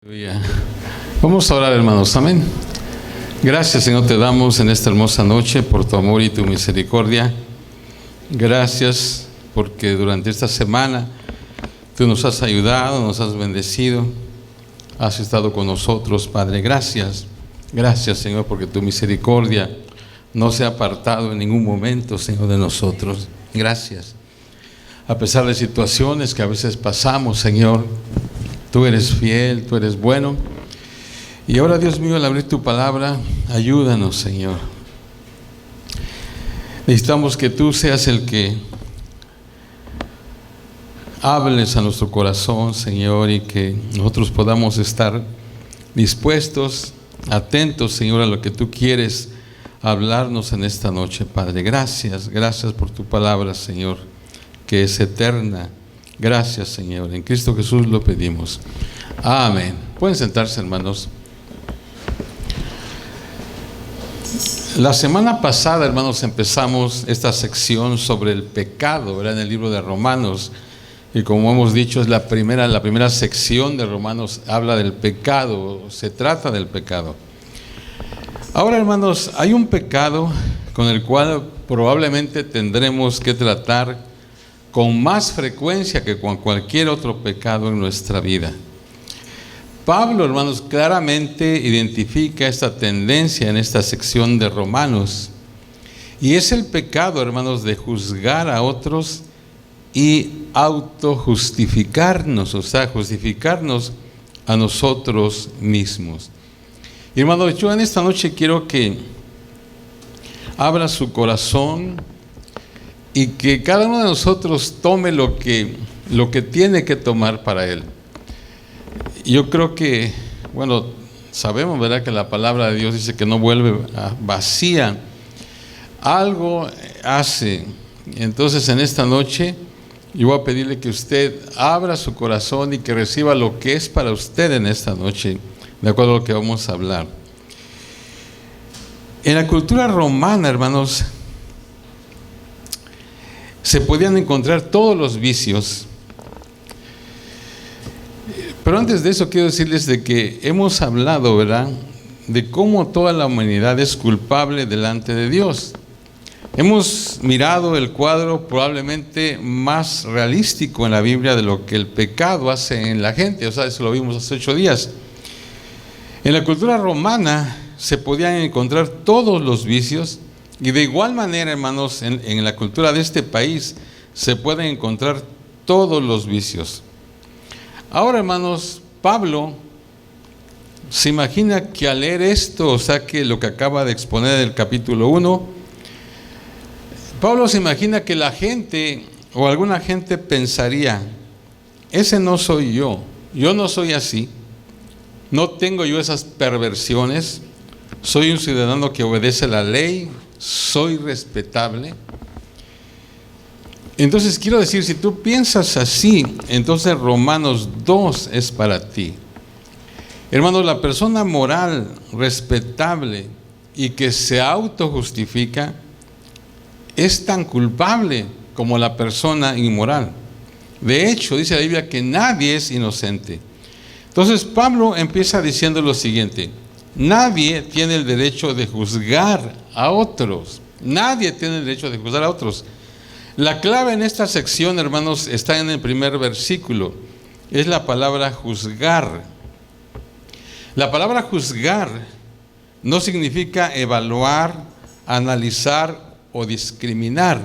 Aleluya. Vamos a orar, hermanos. Amén. Gracias, Señor, te damos en esta hermosa noche por tu amor y tu misericordia. Gracias porque durante esta semana tú nos has ayudado, nos has bendecido, has estado con nosotros, Padre. Gracias. Gracias, Señor, porque tu misericordia no se ha apartado en ningún momento, Señor, de nosotros. Gracias. A pesar de situaciones que a veces pasamos, Señor, tú eres fiel, tú eres bueno. Y ahora, Dios mío, al abrir tu palabra, ayúdanos, Señor. Necesitamos que tú seas el que hables a nuestro corazón, Señor, y que nosotros podamos estar dispuestos, atentos, Señor, a lo que tú quieres hablarnos en esta noche, Padre. Gracias, gracias por tu palabra, Señor, que es eterna. Gracias, Señor. En Cristo Jesús lo pedimos. Amén. Pueden sentarse, hermanos. La semana pasada, hermanos, empezamos esta sección sobre el pecado, ¿verdad? En el libro de Romanos. Y como hemos dicho, es la primera sección de Romanos habla del pecado, se trata del pecado. Ahora, hermanos, hay un pecado con el cual probablemente tendremos que tratar con más frecuencia que con cualquier otro pecado en nuestra vida. Pablo, hermanos, claramente identifica esta tendencia en esta sección de Romanos. Y es el pecado, hermanos, de juzgar a otros y autojustificarnos, o sea, justificarnos a nosotros mismos. Y, hermanos, yo en esta noche quiero que abra su corazón y que cada uno de nosotros tome lo que tiene que tomar para él. Yo creo que, bueno, sabemos, ¿verdad?, que la palabra de Dios dice que no vuelve vacía. Algo hace. Entonces, en esta noche, yo voy a pedirle que usted abra su corazón y que reciba lo que es para usted en esta noche, de acuerdo a lo que vamos a hablar. En la cultura romana, hermanos, se podían encontrar todos los vicios. Pero antes de eso quiero decirles de que hemos hablado, ¿verdad?, de cómo toda la humanidad es culpable delante de Dios. Hemos mirado el cuadro probablemente más realístico en la Biblia de lo que el pecado hace en la gente. O sea, eso lo vimos hace 8 días. En la cultura romana se podían encontrar todos los vicios. Y de igual manera, hermanos, en la cultura de este país se pueden encontrar todos los vicios. Ahora, hermanos, Pablo se imagina que al leer esto, o sea, que lo que acaba de exponer del capítulo 1, Pablo se imagina que la gente o alguna gente pensaría: ese no soy yo no soy así, no tengo yo esas perversiones, soy un ciudadano que obedece la ley, soy respetable. Entonces quiero decir, si tú piensas así, entonces Romanos 2 es para ti. Hermanos, la persona moral, respetable y que se autojustifica es tan culpable como la persona inmoral. De hecho, dice la Biblia que nadie es inocente. Entonces Pablo empieza diciendo lo siguiente: nadie tiene el derecho de juzgar a otros. Nadie tiene el derecho de juzgar a otros. La clave en esta sección, hermanos, está en el primer versículo. Es la palabra juzgar. La palabra juzgar no significa evaluar, analizar o discriminar.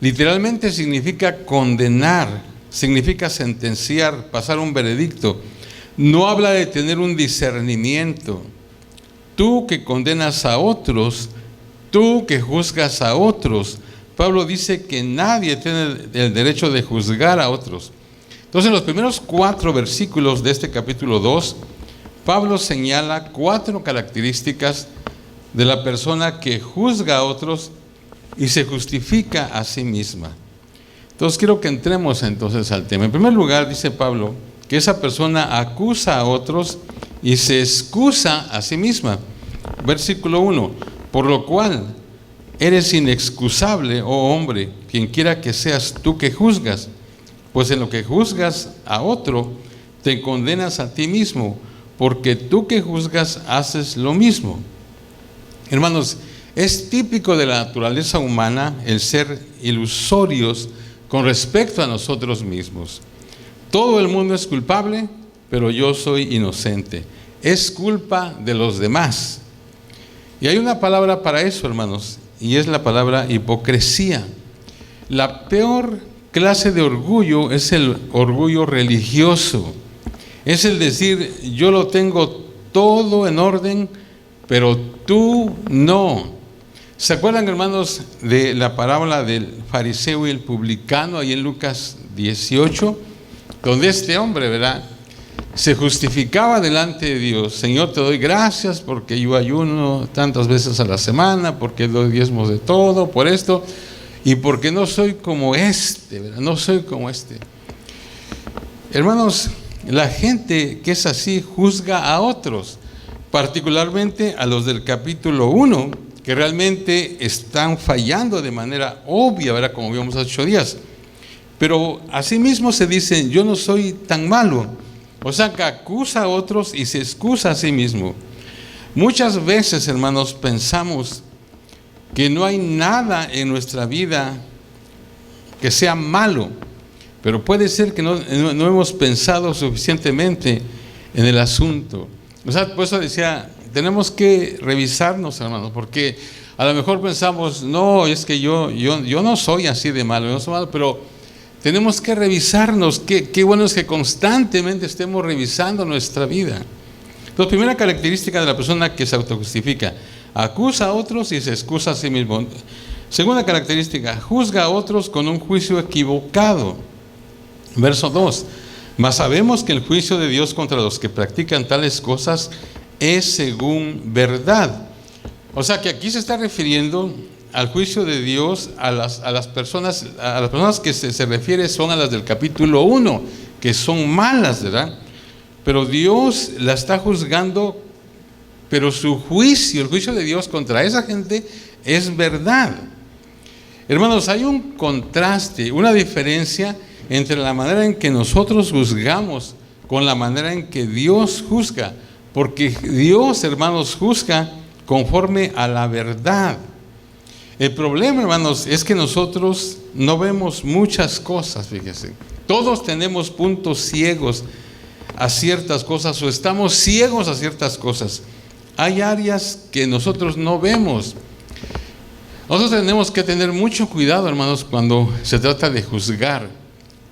Literalmente significa condenar, significa sentenciar, pasar un veredicto. No habla de tener un discernimiento. Tú que condenas a otros, tú que juzgas a otros. Pablo dice que nadie tiene el derecho de juzgar a otros. Entonces, en los primeros 4 versículos de este capítulo 2, Pablo señala 4 características de la persona que juzga a otros y se justifica a sí misma. Entonces, quiero que entremos entonces al tema. En primer lugar, dice Pablo que esa persona acusa a otros y se excusa a sí misma. Versículo 1: por lo cual eres inexcusable, oh hombre, quien quiera que seas tú que juzgas, pues en lo que juzgas a otro, te condenas a ti mismo, porque tú que juzgas haces lo mismo. Hermanos, es típico de la naturaleza humana el ser ilusorios con respecto a nosotros mismos. Todo el mundo es culpable, pero yo soy inocente. Es culpa de los demás. Y hay una palabra para eso, hermanos, y es la palabra hipocresía. La peor clase de orgullo es el orgullo religioso. Es el decir, yo lo tengo todo en orden, pero tú no. ¿Se acuerdan, hermanos, de la parábola del fariseo y el publicano ahí en Lucas 18? Donde este hombre, ¿verdad?, se justificaba delante de Dios. Señor, te doy gracias porque yo ayuno tantas veces a la semana, porque doy diezmos de todo, por esto, y porque no soy como este, ¿verdad? No soy como este. Hermanos, la gente que es así juzga a otros, particularmente a los del capítulo 1, que realmente están fallando de manera obvia, ¿verdad?, como vimos hace 8 días. Pero asimismo se dicen, yo no soy tan malo. O sea, que acusa a otros y se excusa a sí mismo. Muchas veces, hermanos, pensamos que no hay nada en nuestra vida que sea malo, pero puede ser que no hemos pensado suficientemente en el asunto. O sea, por eso decía, tenemos que revisarnos, hermanos, porque a lo mejor pensamos, no, es que yo no soy así de malo, yo no soy malo, pero tenemos que revisarnos. Qué bueno es que constantemente estemos revisando nuestra vida. Entonces, primera característica de la persona que se autojustifica: acusa a otros y se excusa a sí mismo. Segunda característica: juzga a otros con un juicio equivocado. Verso 2: mas sabemos que el juicio de Dios contra los que practican tales cosas es según verdad. O sea, que aquí se está refiriendo al juicio de Dios a las personas que se refiere son a las del capítulo 1, que son malas, ¿verdad? Pero Dios la está juzgando, pero su juicio, el juicio de Dios contra esa gente es verdad. Hermanos, hay un contraste, una diferencia entre la manera en que nosotros juzgamos con la manera en que Dios juzga, porque Dios, hermanos, juzga conforme a la verdad. El problema, hermanos, es que nosotros no vemos muchas cosas, fíjense. Todos tenemos puntos ciegos a ciertas cosas o estamos ciegos a ciertas cosas. Hay áreas que nosotros no vemos. Nosotros tenemos que tener mucho cuidado, hermanos, cuando se trata de juzgar.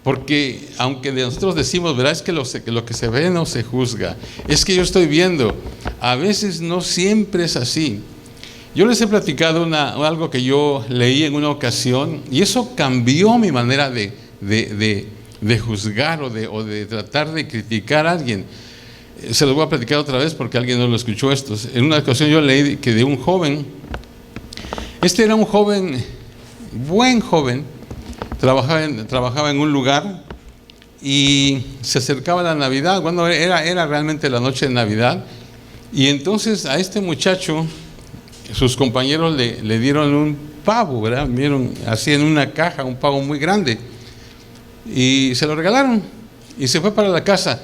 Porque aunque nosotros decimos, ¿verdad?, es que lo que se ve no se juzga. Es que yo estoy viendo. A veces no siempre es así. Yo les he platicado algo que yo leí en una ocasión y eso cambió mi manera de juzgar o de tratar de criticar a alguien. Se lo voy a platicar otra vez porque alguien no lo escuchó esto. En una ocasión yo leí que de un joven, este era un joven, buen joven, trabajaba en un lugar y se acercaba la Navidad, bueno, era realmente la noche de Navidad, y entonces a este muchacho sus compañeros le dieron un pavo, ¿verdad? Vieron así en una caja, un pavo muy grande, y se lo regalaron y se fue para la casa.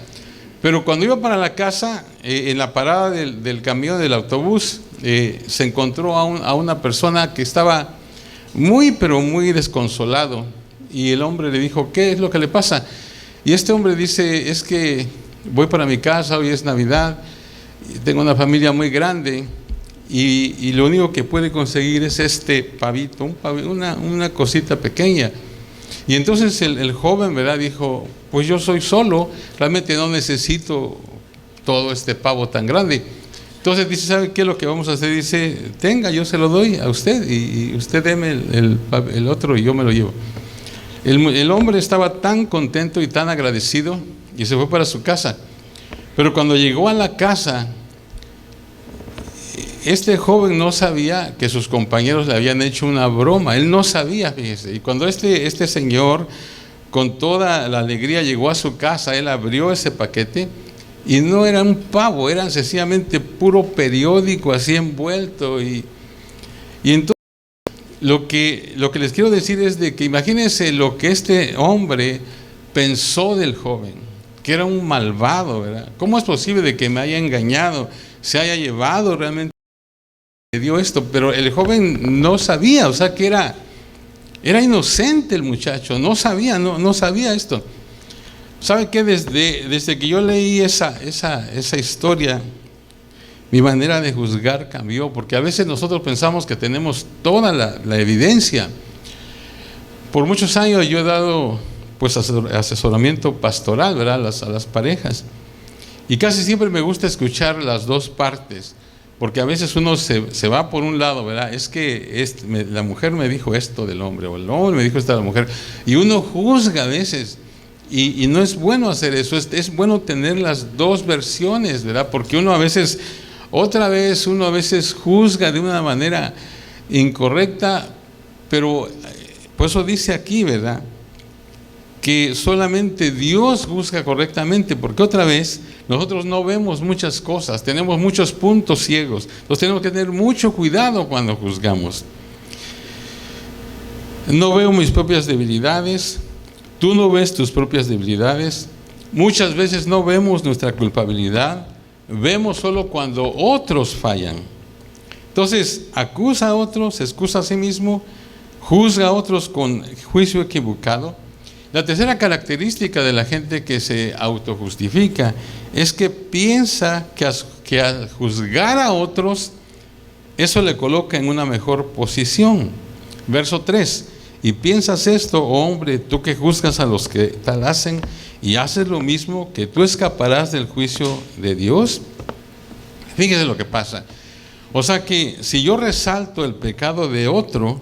Pero cuando iba para la casa, en la parada del camión, del autobús, se encontró a una persona que estaba muy, pero muy desconsolado, y el hombre le dijo, ¿qué es lo que le pasa? Y este hombre dice, es que voy para mi casa, hoy es Navidad, tengo una familia muy grande, y lo único que puede conseguir es este pavito, una cosita pequeña. Y entonces el joven, ¿verdad?, dijo, pues yo soy solo, realmente no necesito todo este pavo tan grande. Entonces dice, ¿sabe qué es lo que vamos a hacer? Dice, tenga, yo se lo doy a usted y usted deme el otro y yo me lo llevo. El hombre estaba tan contento y tan agradecido y se fue para su casa. Pero cuando llegó a la casa, este joven no sabía que sus compañeros le habían hecho una broma. Él no sabía, fíjese. Y cuando este señor, con toda la alegría, llegó a su casa, él abrió ese paquete y no era un pavo, eran sencillamente puro periódico así envuelto. Y entonces lo que les quiero decir es de que imagínense lo que este hombre pensó del joven. que era un malvado, ¿verdad? ¿Cómo es posible de que me haya engañado, se haya llevado realmente, me dio esto? Pero el joven no sabía, o sea que era inocente el muchacho, no sabía esto. ¿Sabe qué? Desde que yo leí esa historia, mi manera de juzgar cambió, porque a veces nosotros pensamos que tenemos toda la evidencia. Por muchos años yo he dado pues asesoramiento pastoral, ¿verdad? a las parejas, y casi siempre me gusta escuchar las dos partes, porque a veces uno se va por un lado, ¿verdad? Es que la mujer me dijo esto del hombre, o el hombre me dijo esto de la mujer, y uno juzga a veces, y no es bueno hacer eso. Es bueno tener las dos versiones, ¿verdad? Porque uno a veces juzga de una manera incorrecta, pero por eso dice aquí, ¿verdad?, que solamente Dios juzga correctamente, porque otra vez nosotros no vemos muchas cosas, tenemos muchos puntos ciegos, entonces tenemos que tener mucho cuidado cuando juzgamos. No veo mis propias debilidades, tú no ves tus propias debilidades, muchas veces no vemos nuestra culpabilidad, vemos solo cuando otros fallan. Entonces acusa a otros, se excusa a sí mismo, juzga a otros con juicio equivocado. La tercera característica de la gente que se autojustifica es que piensa que al juzgar a otros, eso le coloca en una mejor posición. Verso 3, y piensas esto, oh hombre, tú que juzgas a los que tal hacen y haces lo mismo, que tú escaparás del juicio de Dios. Fíjese lo que pasa. O sea que si yo resalto el pecado de otro,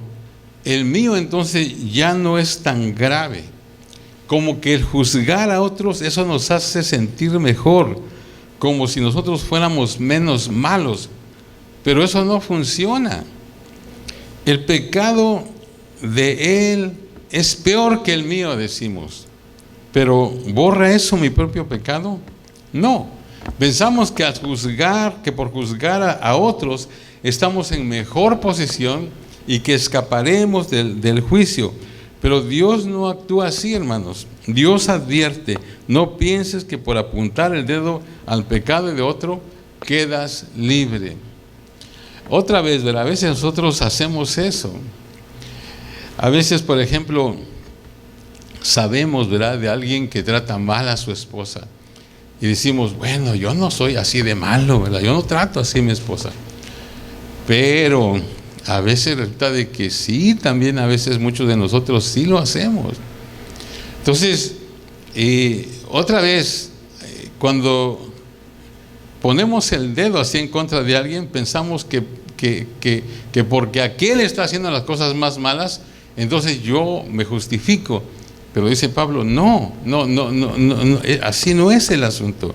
el mío entonces ya no es tan grave. Como que el juzgar a otros, eso nos hace sentir mejor, como si nosotros fuéramos menos malos, pero eso no funciona. El pecado de él es peor que el mío, decimos, pero ¿borra eso mi propio pecado? No. Pensamos que por juzgar a otros estamos en mejor posición y que escaparemos del juicio. Pero Dios no actúa así, hermanos. Dios advierte, no pienses que por apuntar el dedo al pecado de otro quedas libre. Otra vez, ¿verdad? A veces nosotros hacemos eso. A veces, por ejemplo, sabemos, ¿verdad?, de alguien que trata mal a su esposa y decimos, bueno, yo no soy así de malo, ¿verdad? Yo no trato así a mi esposa. Pero a veces resulta de que sí, también a veces muchos de nosotros sí lo hacemos. Entonces, otra vez, cuando ponemos el dedo así en contra de alguien, pensamos que porque aquel está haciendo las cosas más malas, entonces yo me justifico. Pero dice Pablo, no, así no es el asunto.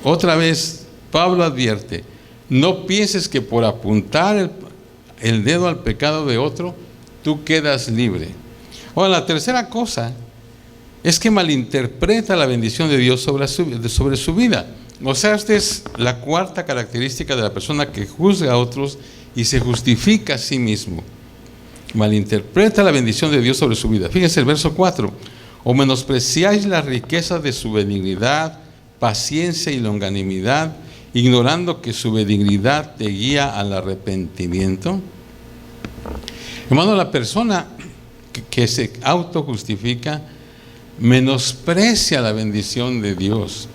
Otra vez, Pablo advierte, no pienses que por apuntar el dedo al pecado de otro, tú quedas libre. Ahora, la tercera cosa es que malinterpreta la bendición de Dios sobre su vida. O sea, esta es la cuarta característica de la persona que juzga a otros y se justifica a sí mismo. Malinterpreta la bendición de Dios sobre su vida. Fíjense el verso 4. O menospreciáis las riquezas de su benignidad, paciencia y longanimidad, ignorando que su benignidad te guía al arrepentimiento. Hermano, la persona que se autojustifica menosprecia la bendición de Dios.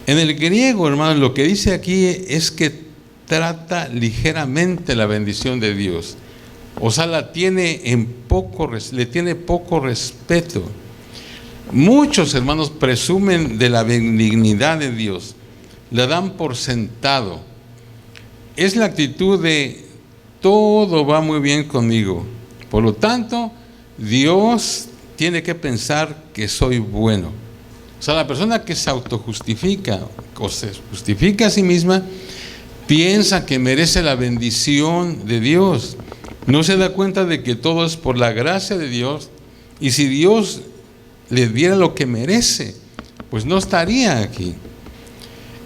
En el griego, hermano, lo que dice aquí es que trata ligeramente la bendición de Dios. O sea, le tiene poco respeto. Muchos hermanos presumen de la benignidad de Dios, la dan por sentado. Es la actitud de todo va muy bien conmigo, por lo tanto Dios tiene que pensar que soy bueno. O sea, la persona que se autojustifica o se justifica a sí misma piensa que merece la bendición de Dios. No se da cuenta de que todo es por la gracia de Dios, y si Dios le diera lo que merece, pues no estaría aquí.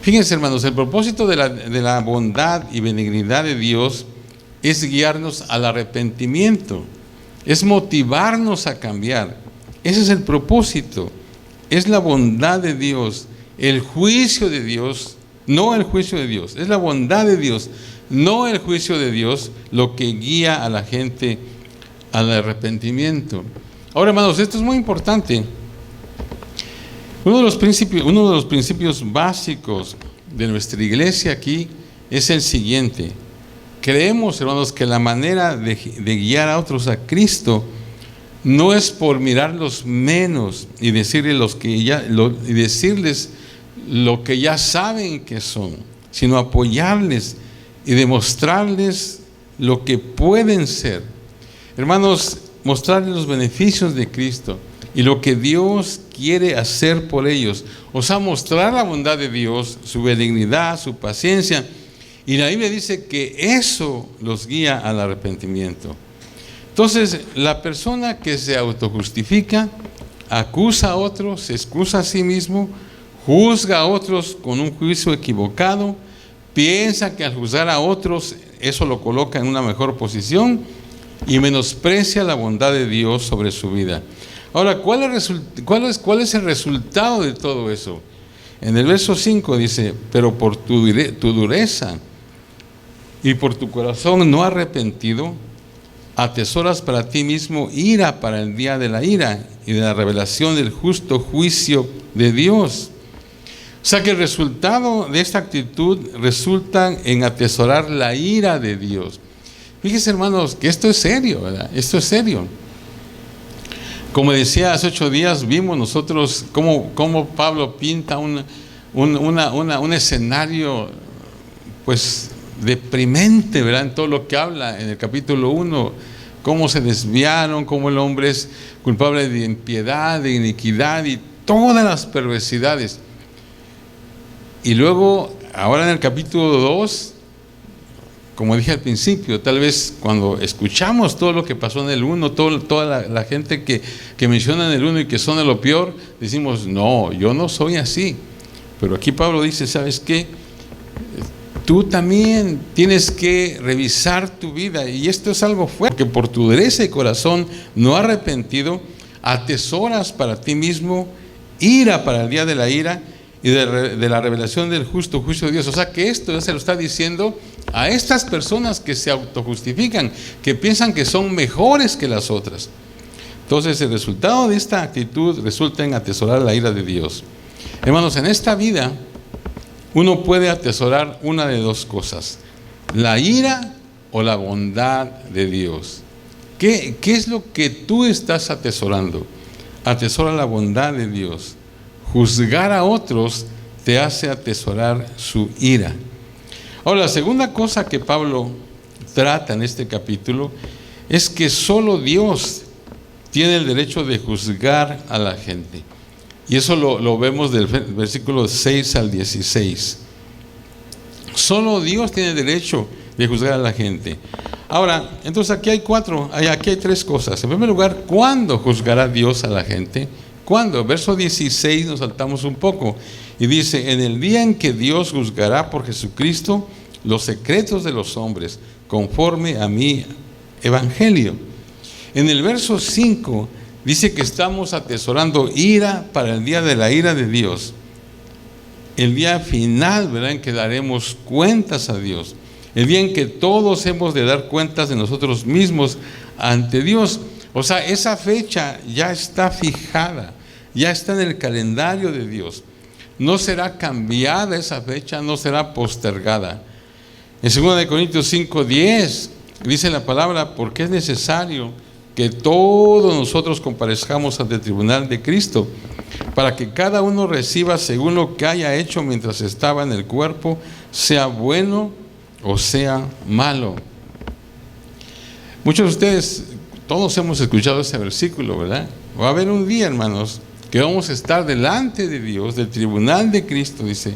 Fíjense, hermanos, el propósito de la bondad y benignidad de Dios es guiarnos al arrepentimiento, es motivarnos a cambiar. Ese es el propósito. es la bondad de Dios, el juicio de Dios, no el juicio de Dios, es la bondad de Dios, no el juicio de Dios, lo que guía a la gente al arrepentimiento. Ahora, hermanos, esto es muy importante. Uno de los principios básicos de nuestra iglesia aquí es el siguiente. Creemos, hermanos, que la manera de guiar a otros a Cristo no es por mirarlos menos y decirles lo que ya saben que son, sino apoyarles y demostrarles lo que pueden ser. Hermanos, mostrarles los beneficios de Cristo y lo que Dios quiere hacer por ellos. O sea, mostrar la bondad de Dios, su benignidad, su paciencia. Y la Biblia dice que eso los guía al arrepentimiento. Entonces, la persona que se autojustifica, acusa a otros, se excusa a sí mismo, juzga a otros con un juicio equivocado, piensa que al juzgar a otros eso lo coloca en una mejor posición y menosprecia la bondad de Dios sobre su vida. Ahora, ¿cuál es el resultado de todo eso? En el verso 5 dice, pero por tu dureza y por tu corazón no arrepentido, atesoras para ti mismo ira para el día de la ira y de la revelación del justo juicio de Dios. O sea que el resultado de esta actitud resulta en atesorar la ira de Dios. Fíjense, hermanos, que esto es serio, ¿verdad? Esto es serio. Como decía, hace 8 días vimos nosotros cómo Pablo pinta un escenario pues deprimente, ¿verdad? En todo lo que habla en el capítulo 1, cómo se desviaron, cómo el hombre es culpable de impiedad, de iniquidad y todas las perversidades. Y luego, ahora en el capítulo 2, como dije al principio, tal vez cuando escuchamos todo lo que pasó en el 1, toda la gente que menciona en el 1 y que son de lo peor, decimos, no, yo no soy así. Pero aquí Pablo dice, ¿sabes qué? Tú también tienes que revisar tu vida, y esto es algo fuerte, que por tu dureza de corazón no arrepentido, atesoras para ti mismo ira para el día de la ira y de la revelación del justo juicio de Dios. O sea que esto se lo está diciendo a estas personas que se autojustifican, que piensan que son mejores que las otras. Entonces el resultado de esta actitud resulta en atesorar la ira de Dios. Hermanos, en esta vida uno puede atesorar una de dos cosas: la ira o la bondad de Dios. ¿Qué es lo que tú estás atesorando? Atesora la bondad de Dios. Juzgar a otros te hace atesorar su ira. Ahora, la segunda cosa que Pablo trata en este capítulo es que solo Dios tiene el derecho de juzgar a la gente. Y eso lo vemos del versículo 6 al 16. Solo Dios tiene el derecho de juzgar a la gente. Ahora, entonces aquí hay tres cosas. En primer lugar, ¿cuándo juzgará Dios a la gente? ¿Cuándo? Verso 16 nos saltamos un poco y dice, en el día en que Dios juzgará por Jesucristo los secretos de los hombres, conforme a mi evangelio. En el verso 5 dice que estamos atesorando ira para el día de la ira de Dios. El día final, ¿verdad?, en que daremos cuentas a Dios. El día en que todos hemos de dar cuentas de nosotros mismos ante Dios. O sea, esa fecha ya está fijada, ya está en el calendario de Dios. No será cambiada esa fecha, no será postergada. En 2 Corintios 5:10 dice la palabra, porque es necesario que todos nosotros comparezcamos ante el tribunal de Cristo, para que cada uno reciba según lo que haya hecho mientras estaba en el cuerpo, sea bueno o sea malo. Muchos de ustedes, todos hemos escuchado ese versículo, ¿verdad? Va a haber un día, hermanos, que vamos a estar delante de Dios, del tribunal de Cristo, dice,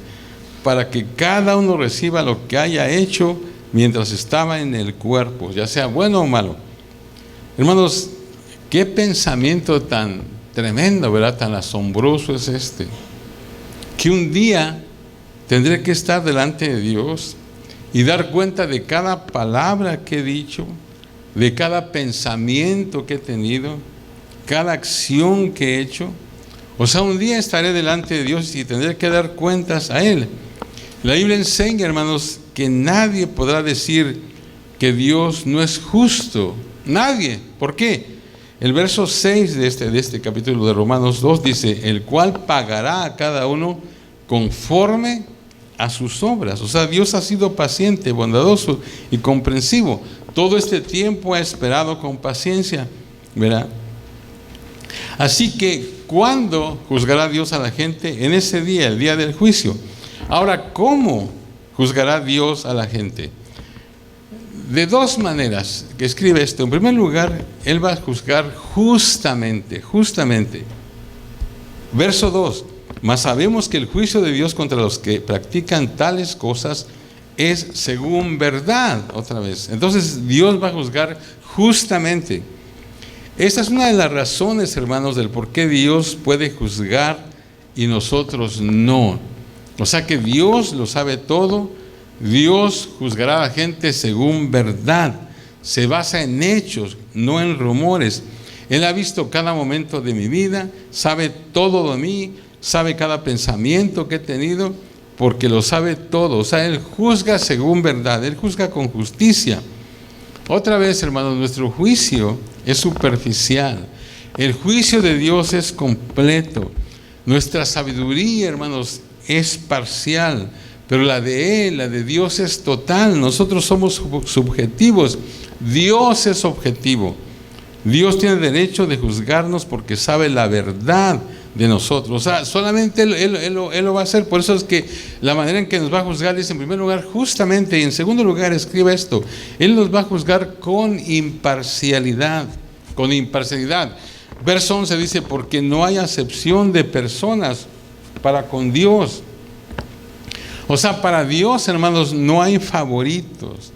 para que cada uno reciba lo que haya hecho mientras estaba en el cuerpo, ya sea bueno o malo. Hermanos, qué pensamiento tan tremendo, ¿verdad? Tan asombroso es este. Que un día tendré que estar delante de Dios y dar cuenta de cada palabra que he dicho, de cada pensamiento que he tenido, cada acción que he hecho. O sea, un día estaré delante de Dios y tendré que dar cuentas a Él. La Biblia enseña, hermanos, que nadie podrá decir que Dios no es justo. Nadie. ¿Por qué? El verso 6 de este capítulo de Romanos 2 dice, el cual pagará a cada uno conforme a sus obras. O sea, Dios ha sido paciente, bondadoso y comprensivo. Todo este tiempo ha esperado con paciencia, ¿verdad? Así que, ¿cuándo juzgará Dios a la gente? En ese día, el día del juicio. Ahora, ¿cómo juzgará Dios a la gente? De dos maneras que escribe esto. En primer lugar, Él va a juzgar justamente. Verso 2. Mas sabemos que el juicio de Dios contra los que practican tales cosas es según verdad. Otra vez. Entonces, Dios va a juzgar justamente. Esta es una de las razones, hermanos, del por qué Dios puede juzgar y nosotros no. O sea que Dios lo sabe todo. Dios juzgará a la gente según verdad. Se basa en hechos, no en rumores. Él ha visto cada momento de mi vida, sabe todo de mí, sabe cada pensamiento que he tenido, porque lo sabe todo. O sea, Él juzga según verdad, Él juzga con justicia. Otra vez, hermanos, nuestro juicio es superficial. El juicio de Dios es completo. Nuestra sabiduría, hermanos, es parcial, pero la de Él, la de Dios es total. Nosotros somos subjetivos, Dios es objetivo. Dios tiene derecho de juzgarnos porque sabe la verdad de nosotros. O sea, solamente Él lo va a hacer. Por eso es que la manera en que nos va a juzgar dice, en primer lugar, justamente, y en segundo lugar, escribe esto, Él nos va a juzgar con imparcialidad. Verso 11 dice, porque no hay acepción de personas para con Dios. O sea, para Dios, hermanos, no hay favoritos.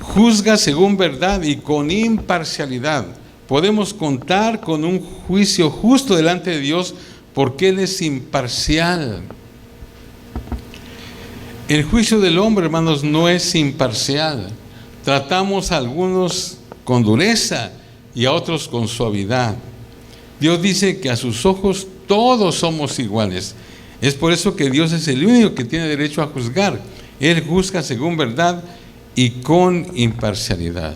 Juzga según verdad y con imparcialidad. Podemos contar con un juicio justo delante de Dios porque Él es imparcial. El juicio del hombre, hermanos, no es imparcial. Tratamos a algunos con dureza y a otros con suavidad. Dios dice que a sus ojos todos somos iguales. Es por eso que Dios es el único que tiene derecho a juzgar. Él juzga según verdad y con imparcialidad.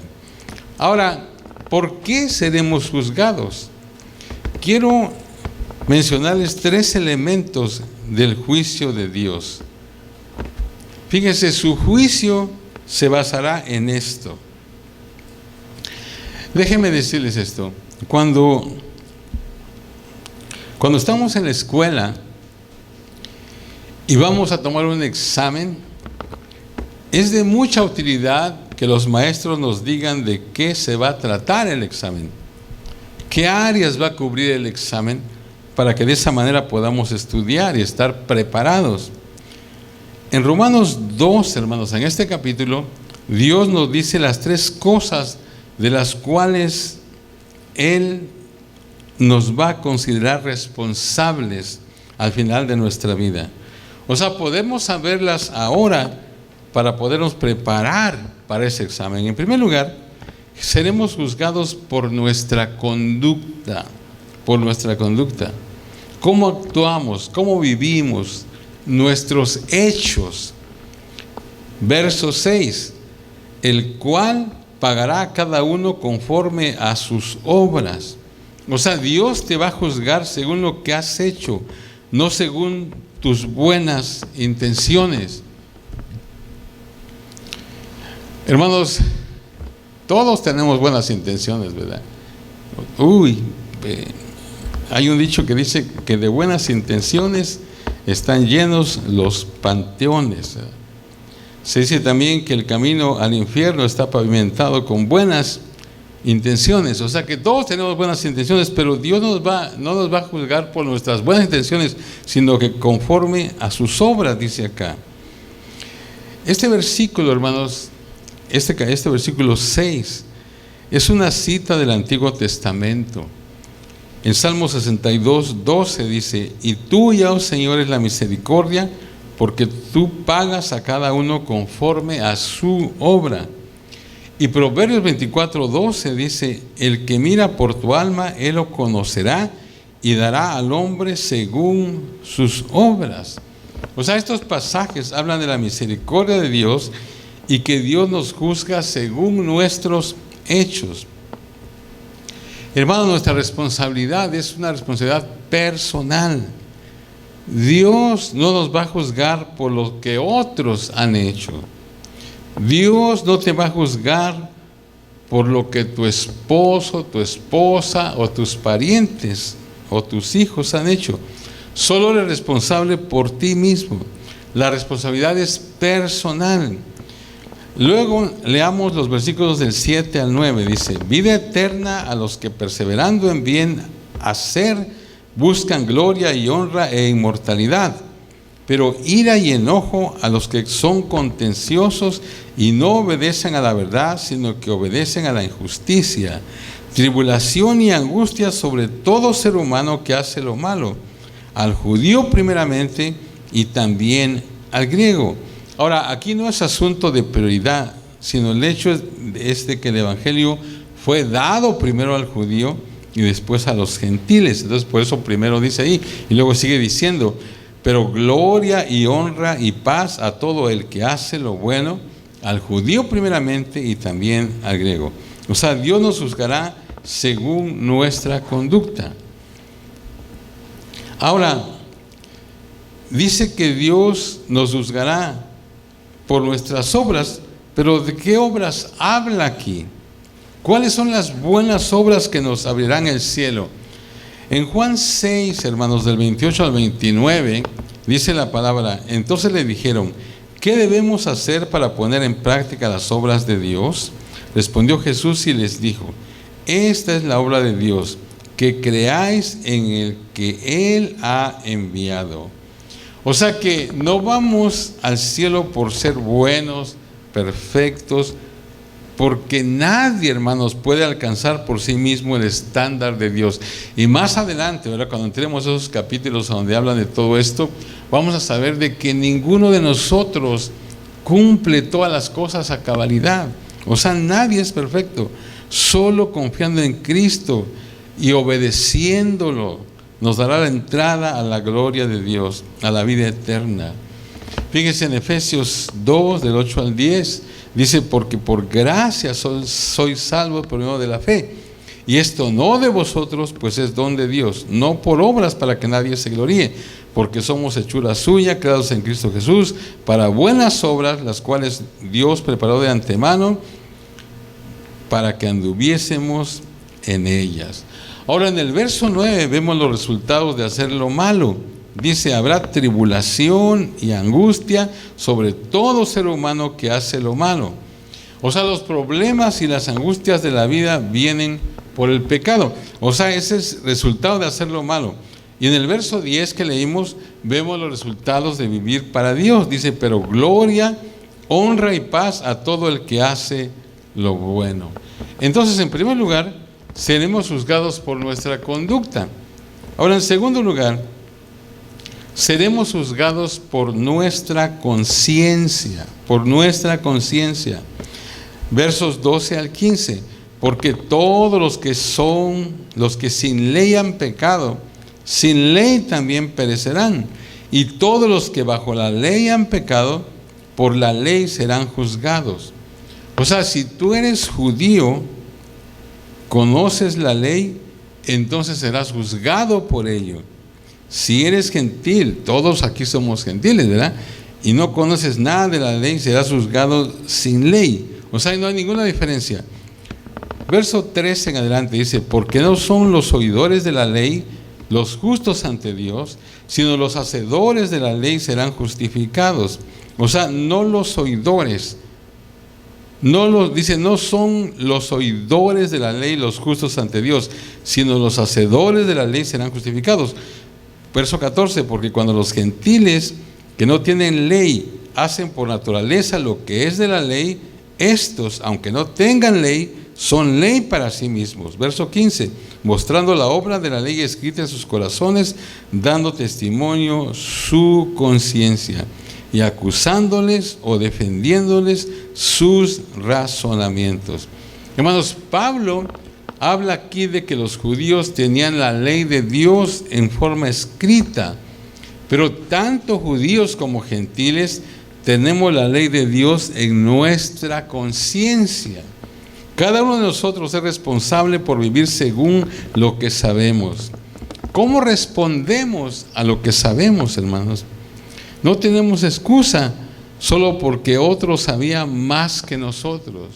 Ahora, ¿por qué seremos juzgados? Quiero mencionarles 3 elementos del juicio de Dios. Fíjense, su juicio se basará en esto. Déjenme decirles esto. Cuando estamos en la escuela y vamos a tomar un examen, es de mucha utilidad que los maestros nos digan de qué se va a tratar el examen, qué áreas va a cubrir el examen, para que de esa manera podamos estudiar y estar preparados. En Romanos 2, hermanos, en este capítulo, Dios nos dice las 3 cosas de las cuales Él nos va a considerar responsables al final de nuestra vida. O sea, podemos saberlas ahora para podernos preparar para ese examen. En primer lugar, seremos juzgados por nuestra conducta, cómo actuamos, cómo vivimos, nuestros hechos. Verso 6, el cual pagará a cada uno conforme a sus obras. O sea, Dios te va a juzgar según lo que has hecho, no según tus buenas intenciones. Hermanos, todos tenemos buenas intenciones, ¿verdad? Hay un dicho que dice que de buenas intenciones están llenos los panteones. Se dice también que el camino al infierno está pavimentado con buenas intenciones. O sea que todos tenemos buenas intenciones, pero Dios no nos va a juzgar por nuestras buenas intenciones, sino que conforme a sus obras, dice acá. Este versículo, hermanos, este versículo 6 es una cita del Antiguo Testamento. En Salmo 62, 12 dice, y tuya, oh Señor, es la misericordia, porque tú pagas a cada uno conforme a su obra. Y Proverbios 24, 12 dice, el que mira por tu alma, él lo conocerá, y dará al hombre según sus obras. O sea, estos pasajes hablan de la misericordia de Dios y que Dios nos juzga según nuestros hechos. Hermano, nuestra responsabilidad es una responsabilidad personal. Dios no nos va a juzgar por lo que otros han hecho. Dios no te va a juzgar por lo que tu esposo, tu esposa o tus parientes o tus hijos han hecho. Solo eres responsable por ti mismo. La responsabilidad es personal. Luego leamos los versículos del 7 al 9. Dice: vida eterna a los que perseverando en bien hacer buscan gloria y honra e inmortalidad, pero ira y enojo a los que son contenciosos y no obedecen a la verdad, sino que obedecen a la injusticia. Tribulación y angustia sobre todo ser humano que hace lo malo, al judío primeramente y también al griego. Ahora, aquí no es asunto de prioridad, sino el hecho es de que el evangelio fue dado primero al judío y después a los gentiles. Entonces, por eso primero dice ahí, y luego sigue diciendo: pero gloria y honra y paz a todo el que hace lo bueno, al judío primeramente y también al griego. O sea, Dios nos juzgará según nuestra conducta. Ahora, dice que Dios nos juzgará por nuestras obras, pero ¿de qué obras habla aquí? ¿Cuáles son las buenas obras que nos abrirán el cielo? En Juan 6, hermanos, del 28 al 29, dice la palabra: entonces le dijeron: ¿qué debemos hacer para poner en práctica las obras de Dios? Respondió Jesús y les dijo: esta es la obra de Dios, que creáis en el que Él ha enviado. O sea que no vamos al cielo por ser buenos, perfectos, porque nadie, hermanos, puede alcanzar por sí mismo el estándar de Dios. Y más adelante, ¿verdad?, cuando entremos a esos capítulos donde hablan de todo esto, vamos a saber de que ninguno de nosotros cumple todas las cosas a cabalidad. O sea, nadie es perfecto. Solo confiando en Cristo y obedeciéndolo nos dará la entrada a la gloria de Dios, a la vida eterna. Fíjense en Efesios 2, del 8 al 10, dice: porque por gracia sois salvos por medio de la fe, y esto no de vosotros, pues es don de Dios, no por obras para que nadie se gloríe, porque somos hechura suya, creados en Cristo Jesús, para buenas obras, las cuales Dios preparó de antemano para que anduviésemos en ellas. Ahora, en el verso 9 vemos los resultados de hacer lo malo. Dice: habrá tribulación y angustia sobre todo ser humano que hace lo malo. O sea, los problemas y las angustias de la vida vienen por el pecado. O sea, ese es el resultado de hacer lo malo. Y en el verso 10 que leímos, vemos los resultados de vivir para Dios. Dice: pero gloria, honra y paz a todo el que hace lo bueno. Entonces, en primer lugar, seremos juzgados por nuestra conducta. Ahora, en segundo lugar, seremos juzgados por nuestra conciencia, Versos 12 al 15. Porque todos los que sin ley han pecado, sin ley también perecerán. Y todos los que bajo la ley han pecado, por la ley serán juzgados. O sea, si tú eres judío, conoces la ley, entonces serás juzgado por ello. Si eres gentil, todos aquí somos gentiles, ¿verdad?, y no conoces nada de la ley, serás juzgado sin ley. O sea, no hay ninguna diferencia. Verso 13 en adelante dice: porque no son los oidores de la ley los justos ante Dios, sino los hacedores de la ley serán justificados. O sea, no los oidores. No son los oidores de la ley los justos ante Dios, sino los hacedores de la ley serán justificados. Verso 14: porque cuando los gentiles que no tienen ley hacen por naturaleza lo que es de la ley, estos, aunque no tengan ley, son ley para sí mismos. Verso 15: mostrando la obra de la ley escrita en sus corazones, dando testimonio su conciencia, y acusándoles o defendiéndoles sus razonamientos. Hermanos, Pablo habla aquí de que los judíos tenían la ley de Dios en forma escrita, pero tanto judíos como gentiles tenemos la ley de Dios en nuestra conciencia. Cada uno de nosotros es responsable por vivir según lo que sabemos. ¿Cómo respondemos a lo que sabemos, hermanos? No tenemos excusa solo porque otros sabían más que nosotros.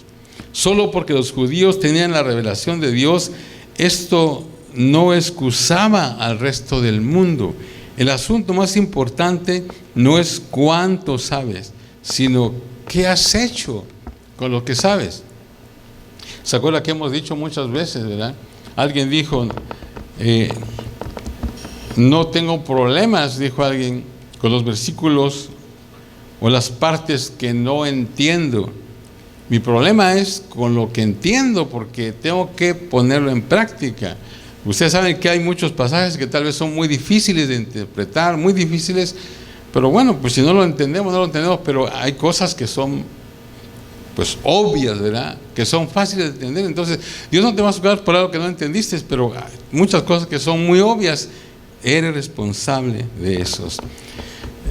Solo porque los judíos tenían la revelación de Dios, esto no excusaba al resto del mundo. El asunto más importante no es cuánto sabes, sino qué has hecho con lo que sabes. ¿Se acuerda que hemos dicho muchas veces, verdad? Alguien dijo, no tengo problemas, dijo alguien, con los versículos o las partes que no entiendo. Mi problema es con lo que entiendo, porque tengo que ponerlo en práctica. Ustedes saben que hay muchos pasajes que tal vez son muy difíciles de interpretar, muy difíciles, pero bueno, pues si no lo entendemos, no lo entendemos, pero hay cosas que son pues obvias, ¿verdad? Que son fáciles de entender. Entonces, Dios no te va a juzgar por algo que no entendiste, pero hay muchas cosas que son muy obvias, eres responsable de esos.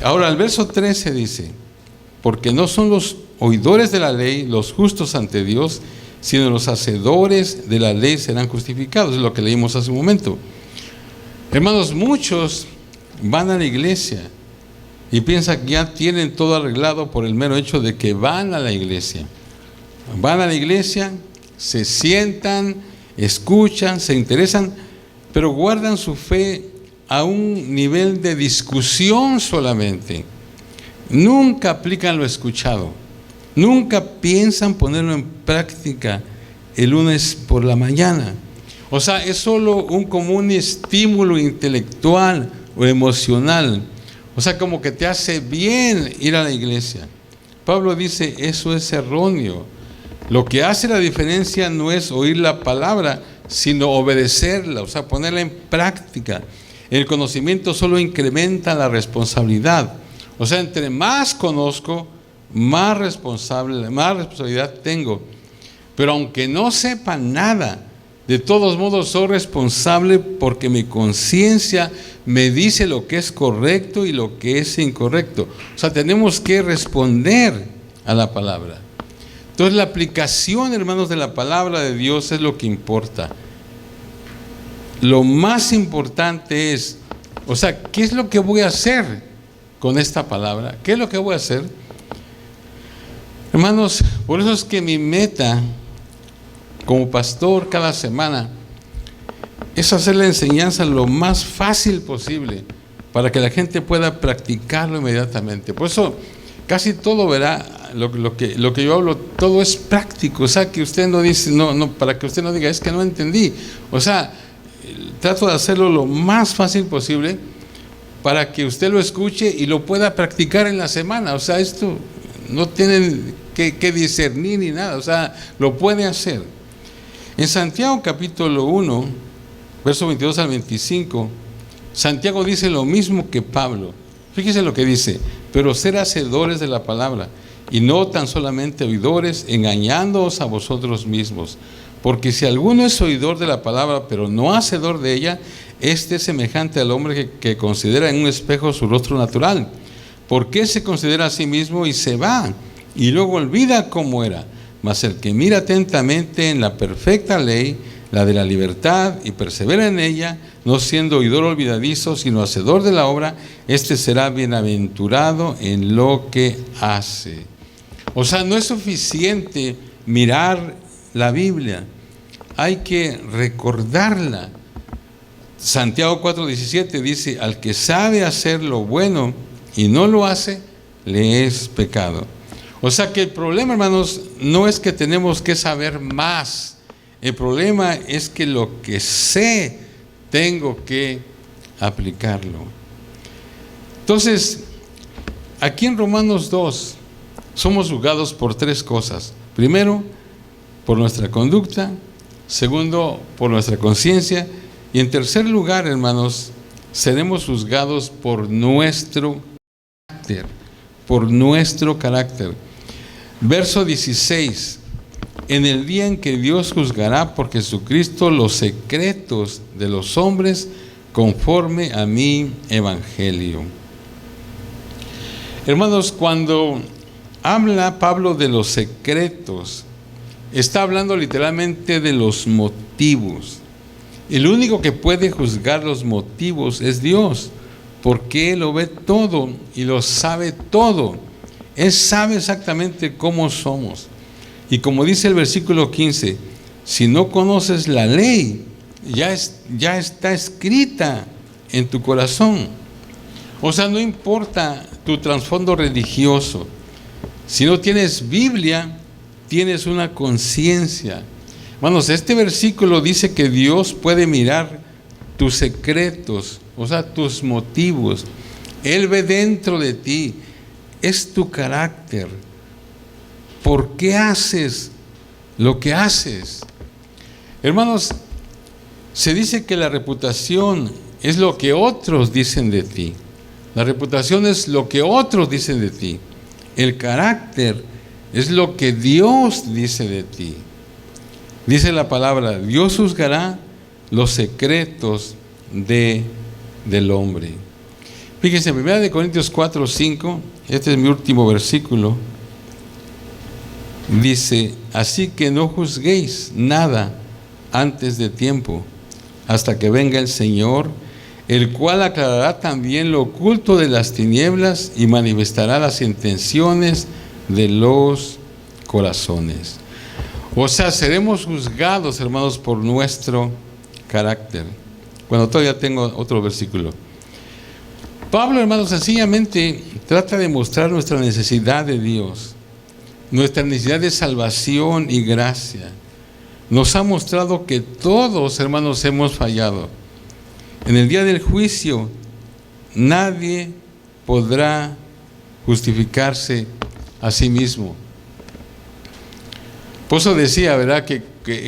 Ahora, el verso 13 dice, porque no son los oidores de la ley los justos ante Dios, sino los hacedores de la ley serán justificados. Es lo que leímos hace un momento. Hermanos, muchos van a la iglesia y piensan que ya tienen todo arreglado por el mero hecho de que van a la iglesia. Van a la iglesia, se sientan, escuchan, se interesan, pero guardan su fe a un nivel de discusión solamente. Nunca aplican lo escuchado. Nunca piensan ponerlo en práctica el lunes por la mañana. O sea, es solo un común estímulo intelectual o emocional. O sea, como que te hace bien ir a la iglesia. Pablo dice, eso es erróneo. Lo que hace la diferencia no es oír la palabra, sino obedecerla, o sea, ponerla en práctica. El conocimiento solo incrementa la responsabilidad. O sea, entre más conozco, más responsabilidad tengo. Pero aunque no sepa nada, de todos modos soy responsable porque mi conciencia me dice lo que es correcto y lo que es incorrecto. O sea, tenemos que responder a la palabra. Entonces, la aplicación, hermanos, de la palabra de Dios es lo que importa. Lo más importante es, o sea, ¿qué es lo que voy a hacer con esta palabra? ¿Qué es lo que voy a hacer? Hermanos, por eso es que mi meta como pastor cada semana es hacer la enseñanza lo más fácil posible para que la gente pueda practicarlo inmediatamente. Por eso casi todo, verá, lo que yo hablo, todo es práctico. O sea, que usted no dice, no, para que usted no diga, es que no entendí. O sea, trato de hacerlo lo más fácil posible para que usted lo escuche y lo pueda practicar en la semana. O sea, esto no tienen que discernir ni nada, o sea, lo puede hacer. En Santiago capítulo 1, verso 22 al 25, Santiago dice lo mismo que Pablo. Fíjese lo que dice, pero ser hacedores de la palabra y no tan solamente oidores, engañándoos a vosotros mismos. Porque si alguno es oidor de la palabra, pero no hacedor de ella, este es semejante al hombre que considera en un espejo su rostro natural. Porque se considera a sí mismo y se va, y luego olvida cómo era. Mas el que mira atentamente en la perfecta ley, la de la libertad, y persevera en ella, no siendo oidor olvidadizo, sino hacedor de la obra, este será bienaventurado en lo que hace. O sea, no es suficiente mirar la Biblia, hay que recordarla. Santiago 4:17 dice, al que sabe hacer lo bueno y no lo hace, le es pecado. O sea que el problema, hermanos, no es que tenemos que saber más. El problema es que lo que sé, tengo que aplicarlo. Entonces, aquí en Romanos 2, somos juzgados por tres cosas. Primero, por nuestra conducta. Segundo, por nuestra conciencia. Y en tercer lugar, hermanos, seremos juzgados por nuestro carácter. Por nuestro carácter. Verso 16. en el día en que Dios juzgará por Jesucristo los secretos de los hombres conforme a mi evangelio. Hermanos, cuando habla Pablo de los secretos, está hablando literalmente de los motivos. El único que puede juzgar los motivos es Dios, porque Él lo ve todo y lo sabe todo. Él sabe exactamente cómo somos. Y como dice el versículo 15, si no conoces la ley, ya está escrita en tu corazón. O sea, no importa tu trasfondo religioso. Si no tienes Biblia, tienes una conciencia. Hermanos, este versículo dice que Dios puede mirar tus secretos, o sea, tus motivos. Él ve dentro de ti. Es tu carácter. ¿Por qué haces lo que haces? Hermanos, se dice que la reputación es lo que otros dicen de ti. La reputación es lo que otros dicen de ti. El carácter es lo que Dios dice de ti. Dice la palabra, Dios juzgará los secretos del hombre. Fíjense, en 1 Corintios 4:5, este es mi último versículo, dice, así que no juzguéis nada antes de tiempo, hasta que venga el Señor, el cual aclarará también lo oculto de las tinieblas y manifestará las intenciones de los corazones. O sea, seremos juzgados, hermanos, por nuestro carácter. Bueno, todavía tengo otro versículo. Pablo, hermanos, sencillamente trata de mostrar nuestra necesidad de Dios, nuestra necesidad de salvación y gracia. Nos ha mostrado que todos, hermanos, hemos fallado. En el día del juicio, nadie podrá justificarse a sí mismo. Por eso decía, ¿verdad?, que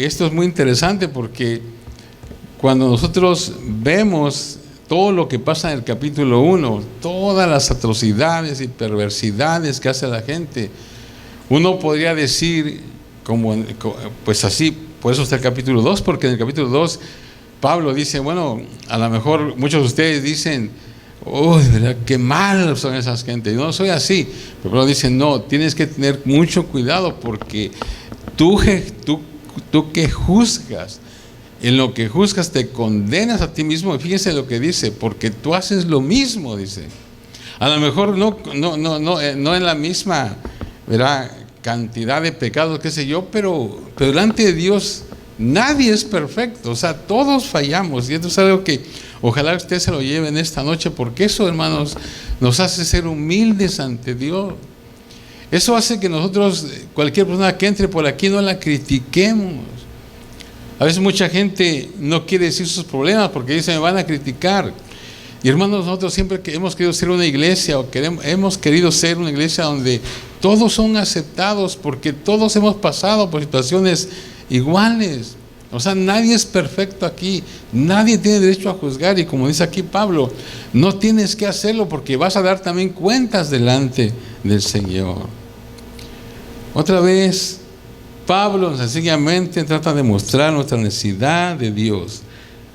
esto es muy interesante, porque cuando nosotros vemos todo lo que pasa en el capítulo 1, todas las atrocidades y perversidades que hace la gente, uno podría decir, pues así, por eso está el capítulo 2, porque en el capítulo 2 Pablo dice, bueno, a lo mejor muchos de ustedes dicen, uy, ¿verdad?, qué mal son esas gentes. Yo no soy así, pero Pablo dice, no, tienes que tener mucho cuidado, porque tú que juzgas, en lo que juzgas te condenas a ti mismo. Y fíjense lo que dice, porque tú haces lo mismo, dice. A lo mejor no en la misma, ¿verdad?, cantidad de pecados, qué sé yo, pero delante de Dios nadie es perfecto. O sea, todos fallamos, y esto es algo que ojalá usted se lo lleve en esta noche, porque eso, hermanos, nos hace ser humildes ante Dios. Eso hace que nosotros, cualquier persona que entre por aquí, no la critiquemos. A veces mucha gente no quiere decir sus problemas porque dice, me van a criticar. Y hermanos, nosotros siempre que hemos querido ser una iglesia, hemos querido ser una iglesia donde todos son aceptados, porque todos hemos pasado por situaciones iguales. O sea, nadie es perfecto aquí, nadie tiene derecho a juzgar, y como dice aquí Pablo, no tienes que hacerlo, porque vas a dar también cuentas delante del Señor. Otra vez, Pablo sencillamente trata de mostrar nuestra necesidad de Dios,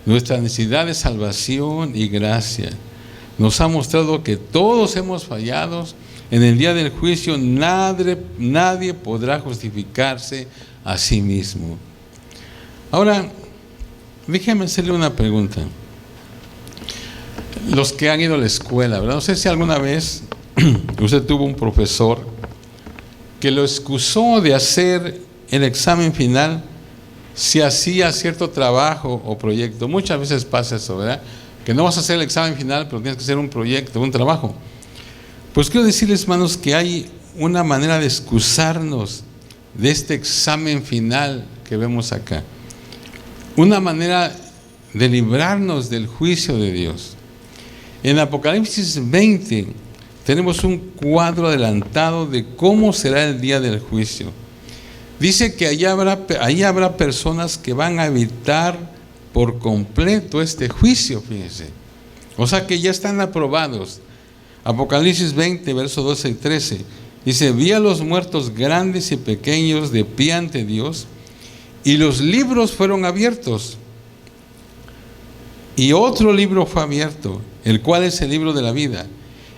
nuestra necesidad de salvación y gracia. Nos ha mostrado que todos hemos fallado. En el día del juicio nadie podrá justificarse a sí mismo. Ahora, déjeme hacerle una pregunta. Los que han ido a la escuela, ¿verdad? No sé si alguna vez usted tuvo un profesor que lo excusó de hacer el examen final si hacía cierto trabajo o proyecto. Muchas veces pasa eso, ¿verdad? Que no vas a hacer el examen final, pero tienes que hacer un proyecto, un trabajo. Pues quiero decirles, hermanos, que hay una manera de excusarnos de este examen final que vemos acá. Una manera de librarnos del juicio de Dios. En Apocalipsis 20 tenemos un cuadro adelantado de cómo será el día del juicio. Dice que allí habrá personas que van a evitar por completo este juicio, fíjense. O sea que ya están aprobados. Apocalipsis 20, versos 12 y 13. Dice, vi a los muertos grandes y pequeños de pie ante Dios, y los libros fueron abiertos. Y otro libro fue abierto, el cual es el libro de la vida.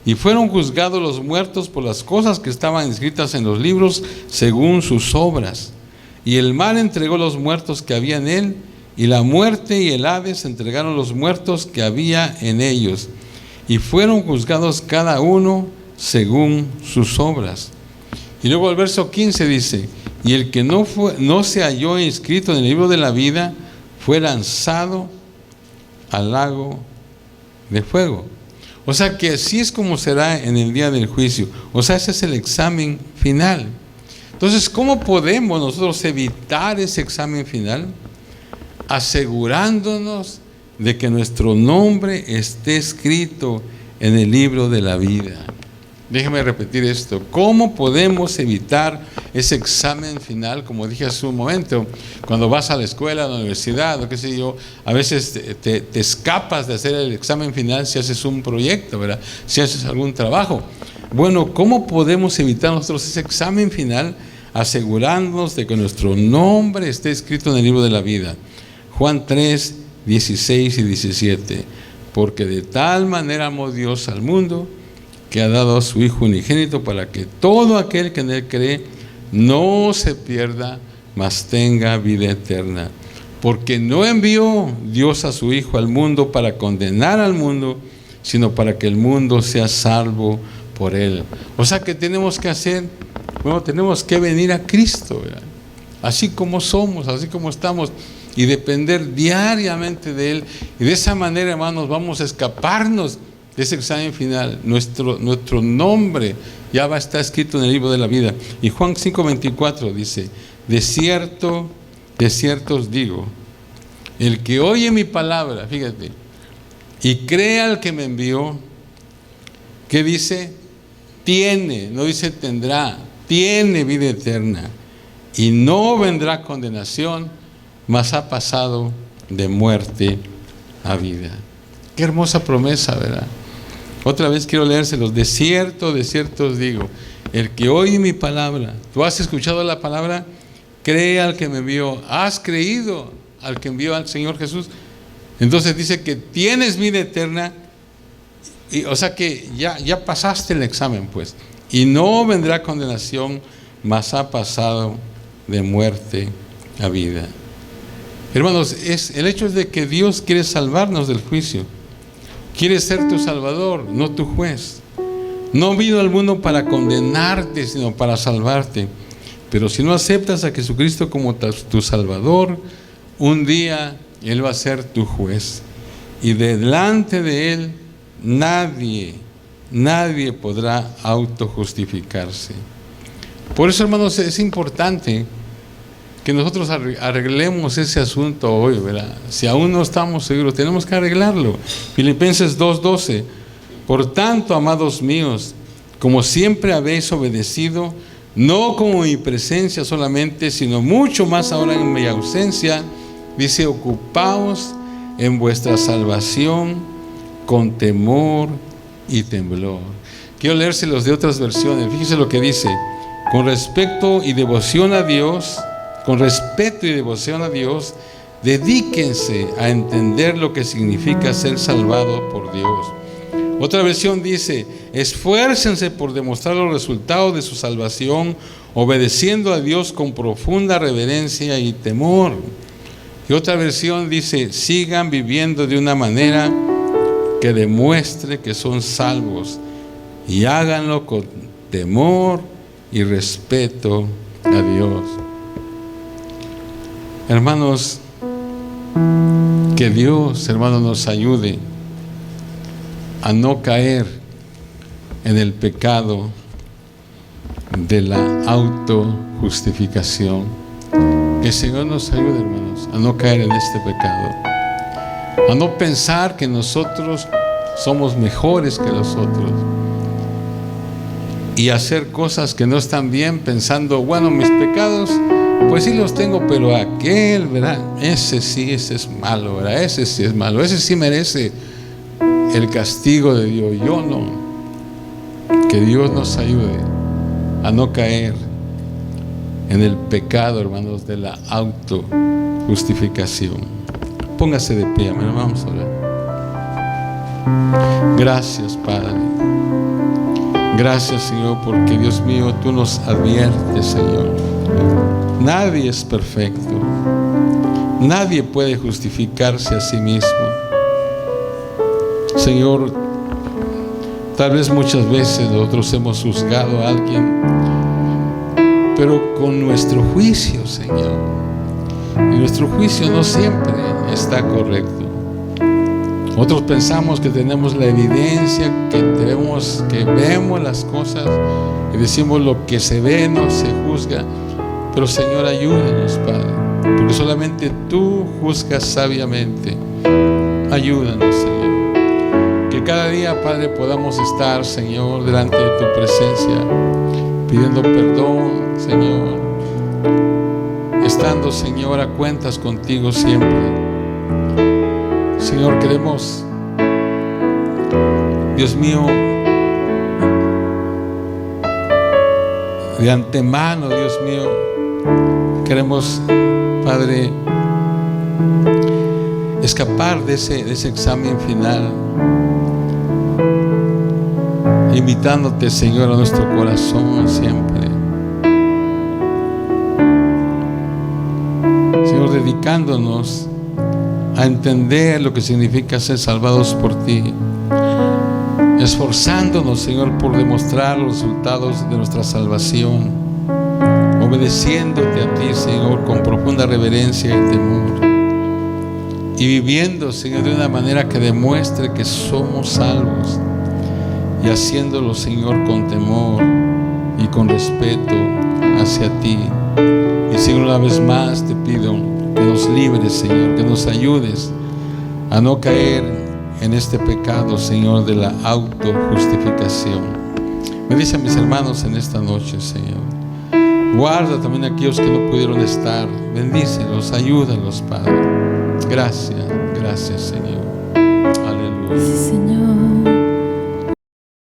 Y fueron juzgados los muertos por las cosas que estaban escritas en los libros según sus obras. Y el mal entregó los muertos que había en él, y la muerte y el Hades entregaron los muertos que había en ellos. Y fueron juzgados cada uno según sus obras. Y luego el verso 15 dice, y el que no se halló inscrito en el libro de la vida fue lanzado al lago de fuego. O sea que así es como será en el día del juicio. O sea, ese es el examen final. Entonces, ¿cómo podemos nosotros evitar ese examen final? Asegurándonos de que nuestro nombre esté escrito en el libro de la vida. Déjeme repetir esto. ¿Cómo podemos evitar ese examen final? Como dije hace un momento, cuando vas a la escuela, a la universidad, o qué sé yo, a veces te escapas de hacer el examen final si haces un proyecto, ¿verdad? Si haces algún trabajo. Bueno, ¿cómo podemos evitar nosotros ese examen final? Asegurándonos de que nuestro nombre esté escrito en el libro de la vida. Juan 3, 16 y 17. Porque de tal manera amó Dios al mundo, que ha dado a su Hijo unigénito, para que todo aquel que en él cree no se pierda, mas tenga vida eterna. Porque no envió Dios a su Hijo al mundo para condenar al mundo, sino para que el mundo sea salvo por él. O sea, ¿qué tenemos que hacer? Bueno, tenemos que venir a Cristo, ¿verdad? Así como somos, así como estamos, y depender diariamente de Él. Y de esa manera, hermanos, vamos a escaparnos de ese examen final. Nuestro nombre ya va a estar escrito en el libro de la vida. Y Juan 5:24 dice, de cierto os digo, el que oye mi palabra, fíjate, y cree al que me envió, ¿qué dice? Tiene, no dice tendrá, tiene vida eterna, y no vendrá condenación, mas ha pasado de muerte a vida. Qué hermosa promesa, ¿verdad? Otra vez quiero leérselos. De cierto os digo, el que oye mi palabra, tú has escuchado la palabra, cree al que me envió. ¿Has creído al que envió al Señor Jesús? Entonces dice que tienes vida eterna, y, o sea que ya pasaste el examen, pues, y no vendrá condenación, mas ha pasado de muerte a vida. Hermanos, el hecho es de que Dios quiere salvarnos del juicio. Quiere ser tu salvador, no tu juez. No vino al mundo para condenarte, sino para salvarte. Pero si no aceptas a Jesucristo como tu salvador, un día Él va a ser tu juez. Y delante de Él nadie podrá autojustificarse. Por eso, hermanos, es importante que nosotros arreglemos ese asunto hoy, ¿verdad? Si aún no estamos seguros, tenemos que arreglarlo. Filipenses 2:12. Por tanto, amados míos, como siempre habéis obedecido, no como en mi presencia solamente, sino mucho más ahora en mi ausencia, dice, ocupaos en vuestra salvación con temor y temblor. Quiero leérselos de otras versiones. Fíjense lo que dice: con respeto y devoción a Dios, dedíquense a entender lo que significa ser salvado por Dios. Otra versión dice: esfuércense por demostrar los resultados de su salvación, obedeciendo a Dios con profunda reverencia y temor. Y otra versión dice: sigan viviendo de una manera que demuestre que son salvos, y háganlo con temor y respeto a Dios. Hermanos, que Dios, hermanos, nos ayude a no caer en el pecado de la autojustificación. Que el Señor nos ayude, hermanos, a no caer en este pecado, a no pensar que nosotros somos mejores que los otros y hacer cosas que no están bien, pensando, bueno, mis pecados pues sí los tengo, pero aquel, ¿verdad? Ese es malo, ¿verdad? Ese sí es malo, ese sí merece el castigo de Dios, yo no. Que Dios nos ayude a no caer en el pecado, hermanos, de la autojustificación. Póngase de pie, hermano, vamos a orar. Gracias, Padre. Gracias, Señor, porque, Dios mío, tú nos adviertes, Señor. Nadie es perfecto. Nadie puede justificarse a sí mismo. Señor, tal vez muchas veces nosotros hemos juzgado a alguien, pero con nuestro juicio, Señor. Y nuestro juicio no siempre está correcto. Nosotros pensamos que tenemos la evidencia, que vemos las cosas y decimos lo que se ve no se juzga. Pero, Señor, ayúdanos, Padre, porque solamente tú juzgas sabiamente. Ayúdanos, Señor. Que cada día, Padre, podamos estar, Señor, delante de tu presencia, pidiendo perdón, Señor, estando, Señor, a cuentas contigo siempre. Señor, queremos, Dios mío, de antemano, Dios mío, queremos, Padre, escapar de ese examen final, invitándote, Señor, a nuestro corazón siempre. Señor, dedicándonos a entender lo que significa ser salvados por ti, esforzándonos, Señor, por demostrar los resultados de nuestra salvación, obedeciéndote a ti, Señor, con profunda reverencia y temor, y viviendo, Señor, de una manera que demuestre que somos salvos, y haciéndolo, Señor, con temor y con respeto hacia ti. Y, Señor, una vez más te pido que nos libres, Señor, que nos ayudes a no caer en este pecado, Señor, de la autojustificación. Bendice a mis hermanos en esta noche, Señor. Guarda también a aquellos que no pudieron estar. Bendícelos, ayúdalos, Padre. Gracias, gracias, Señor. Aleluya. Sí, Señor.